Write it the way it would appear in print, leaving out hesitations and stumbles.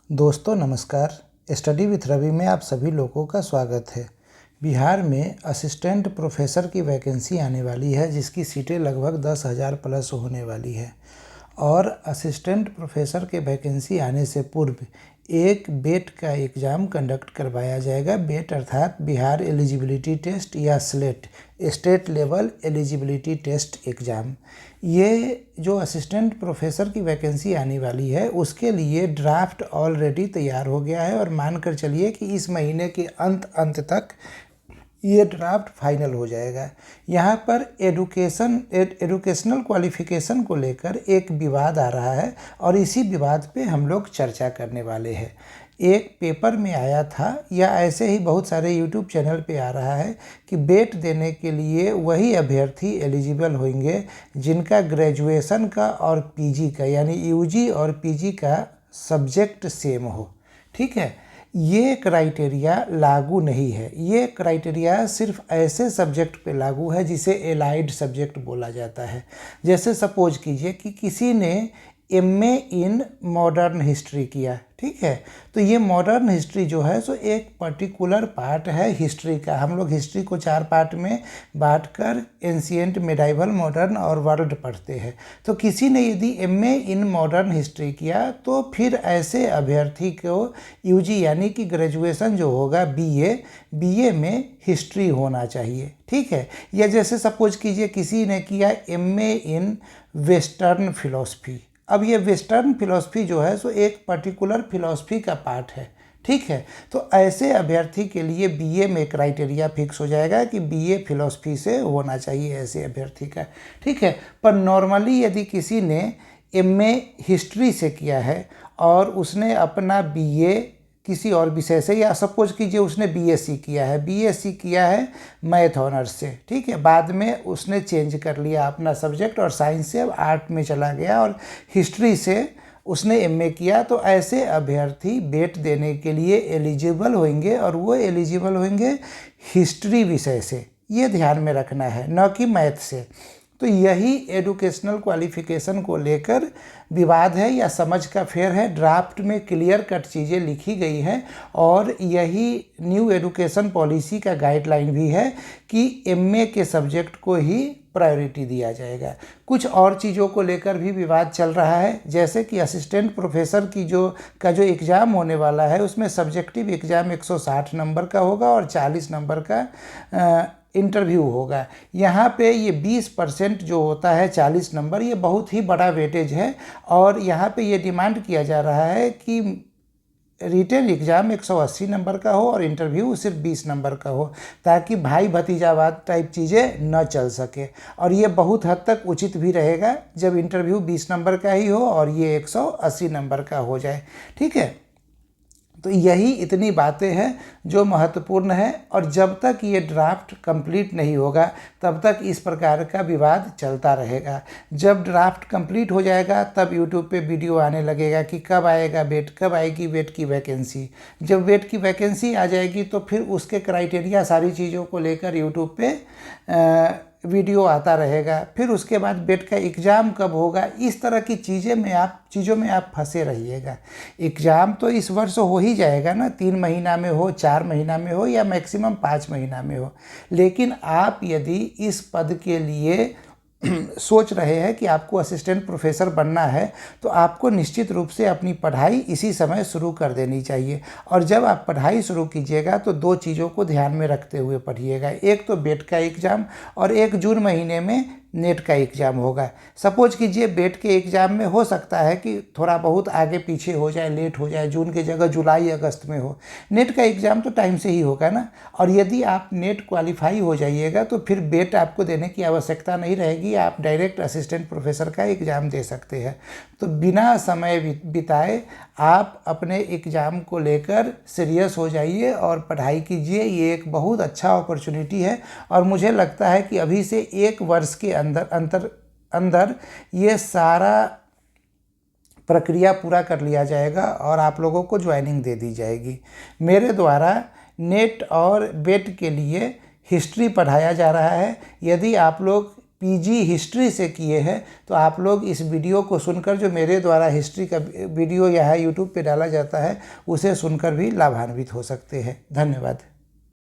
दोस्तों नमस्कार। Study with Ravi में आप सभी लोगों का स्वागत है। बिहार में असिस्टेंट प्रोफेसर की वैकेंसी आने वाली है, जिसकी सीटें लगभग 10,000 प्लस होने वाली है। और असिस्टेंट प्रोफेसर के वैकेंसी आने से पूर्व एक बेट का एग्ज़ाम कंडक्ट करवाया जाएगा। बेट अर्थात बिहार एलिजिबिलिटी टेस्ट या SLET, state level eligibility test exam. ये जो असिस्टेंट प्रोफेसर की वैकेंसी आने वाली है, उसके लिए ड्राफ्ट ऑलरेडी तैयार हो गया है और मानकर चलिए कि इस महीने के अंत तक ये ड्राफ्ट फाइनल हो जाएगा। यहाँ पर एजुकेशनल क्वालिफ़िकेशन को लेकर एक विवाद आ रहा है और इसी विवाद पे हम लोग चर्चा करने वाले हैं। एक पेपर में आया था या ऐसे ही बहुत सारे यूट्यूब चैनल पे आ रहा है कि बेट देने के लिए वही अभ्यर्थी एलिजिबल होंगे जिनका ग्रेजुएशन का और पीजी का, यानी यूजी और पीजी का सब्जेक्ट सेम हो। ठीक है, ये क्राइटेरिया लागू नहीं है। ये क्राइटेरिया सिर्फ ऐसे सब्जेक्ट पे लागू है जिसे एलाइड सब्जेक्ट बोला जाता है। जैसे सपोज कीजिए कि किसी ने एमए इन मॉडर्न हिस्ट्री किया, ठीक है, तो ये मॉडर्न हिस्ट्री जो है सो एक पर्टिकुलर पार्ट है हिस्ट्री का। हम लोग हिस्ट्री को 4 पार्ट में बांटकर एंशिएंट, मिडाइवल, मॉडर्न और वर्ल्ड पढ़ते हैं। तो किसी ने यदि एमए इन मॉडर्न हिस्ट्री किया तो फिर ऐसे अभ्यर्थी को यूजी यानी कि ग्रेजुएशन जो होगा बीए में हिस्ट्री होना चाहिए। ठीक है, या जैसे सपोज कीजिए किसी ने किया एमए इन वेस्टर्न फिलॉसफी। अब ये वेस्टर्न फिलॉसफी जो है सो एक पर्टिकुलर फिलॉसफी का पार्ट है। ठीक है, तो ऐसे अभ्यर्थी के लिए बीए में क्राइटेरिया फिक्स हो जाएगा कि बीए फिलॉसफी से होना चाहिए ऐसे अभ्यर्थी का। ठीक है, पर नॉर्मली यदि किसी ने एमए हिस्ट्री से किया है और उसने अपना बीए किसी और विषय से, या सपोज कीजिए उसने बीएससी किया है मैथ ऑनर्स से, ठीक है, बाद में उसने चेंज कर लिया अपना सब्जेक्ट और साइंस से अब आर्ट में चला गया और हिस्ट्री से उसने एमए किया, तो ऐसे अभ्यर्थी बेट देने के लिए एलिजिबल होंगे और वो एलिजिबल होंगे हिस्ट्री विषय से। ये ध्यान में रखना है, न कि मैथ से। तो यही एजुकेशनल क्वालिफ़िकेशन को लेकर विवाद है या समझ का फेर है। ड्राफ्ट में क्लियर कट चीज़ें लिखी गई हैं और यही न्यू एजुकेशन पॉलिसी का गाइडलाइन भी है कि एमए के सब्जेक्ट को ही प्रायोरिटी दिया जाएगा। कुछ और चीज़ों को लेकर भी विवाद चल रहा है, जैसे कि असिस्टेंट प्रोफेसर की जो एग्ज़ाम होने वाला है उसमें सब्जेक्टिव एग्ज़ाम 160 नंबर का होगा और 40 नंबर का इंटरव्यू होगा। यहाँ पे ये 20% जो होता है 40 नंबर, ये बहुत ही बड़ा वेटेज है और यहाँ पे ये डिमांड किया जा रहा है कि रिटन एग्ज़ाम 180 नंबर का हो और इंटरव्यू सिर्फ 20 नंबर का हो, ताकि भाई भतीजावाद टाइप चीज़ें न चल सके। और ये बहुत हद तक उचित भी रहेगा जब इंटरव्यू 20 नंबर का ही हो और ये 180 नंबर का हो जाए। ठीक है, तो यही इतनी बातें हैं जो महत्वपूर्ण है और जब तक ये ड्राफ्ट कंप्लीट नहीं होगा तब तक इस प्रकार का विवाद चलता रहेगा। जब ड्राफ्ट कंप्लीट हो जाएगा तब यूट्यूब पे वीडियो आने लगेगा कि कब आएगा बेट, कब आएगी बेट की वैकेंसी। जब बेट की वैकेंसी आ जाएगी तो फिर उसके क्राइटेरिया सारी चीज़ों को लेकर यूट्यूब पे वीडियो आता रहेगा। फिर उसके बाद बेट का एग्ज़ाम कब होगा, इस तरह की चीज़ों में आप फंसे रहिएगा। एग्ज़ाम तो इस वर्ष हो ही जाएगा ना, 3 महीना में हो, 4 महीना में हो या मैक्सिमम 5 महीना में हो। लेकिन आप यदि इस पद के लिए सोच रहे हैं कि आपको असिस्टेंट प्रोफेसर बनना है तो आपको निश्चित रूप से अपनी पढ़ाई इसी समय शुरू कर देनी चाहिए। और जब आप पढ़ाई शुरू कीजिएगा तो 2 चीज़ों को ध्यान में रखते हुए पढ़िएगा। एक तो बेट का एग्ज़ाम और एक जून महीने में नेट का एग्ज़ाम होगा। सपोज कीजिए बेट के एग्ज़ाम में हो सकता है कि थोड़ा बहुत आगे पीछे हो जाए, लेट हो जाए, जून की जगह जुलाई अगस्त में हो। नेट का एग्ज़ाम तो टाइम से ही होगा ना। और यदि आप नेट क्वालिफाई हो जाइएगा तो फिर बेट आपको देने की आवश्यकता नहीं रहेगी, आप डायरेक्ट असिस्टेंट प्रोफेसर का एग्ज़ाम दे सकते हैं। तो बिना समय बिताए आप अपने एग्ज़ाम को लेकर सीरियस हो जाइए और पढ़ाई कीजिए। ये एक बहुत अच्छा अपॉर्चुनिटी है और मुझे लगता है कि अभी से 1 वर्ष के अंदर ये सारा प्रक्रिया पूरा कर लिया जाएगा और आप लोगों को ज्वाइनिंग दे दी जाएगी। मेरे द्वारा नेट और बेट के लिए हिस्ट्री पढ़ाया जा रहा है। यदि आप लोग पीजी हिस्ट्री से किए हैं, तो आप लोग इस वीडियो को सुनकर, जो मेरे द्वारा हिस्ट्री का वीडियो यहाँ यूट्यूब पे डाला जाता है, उसे सुनकर भी लाभान्वित हो सकते हैं। धन्यवाद।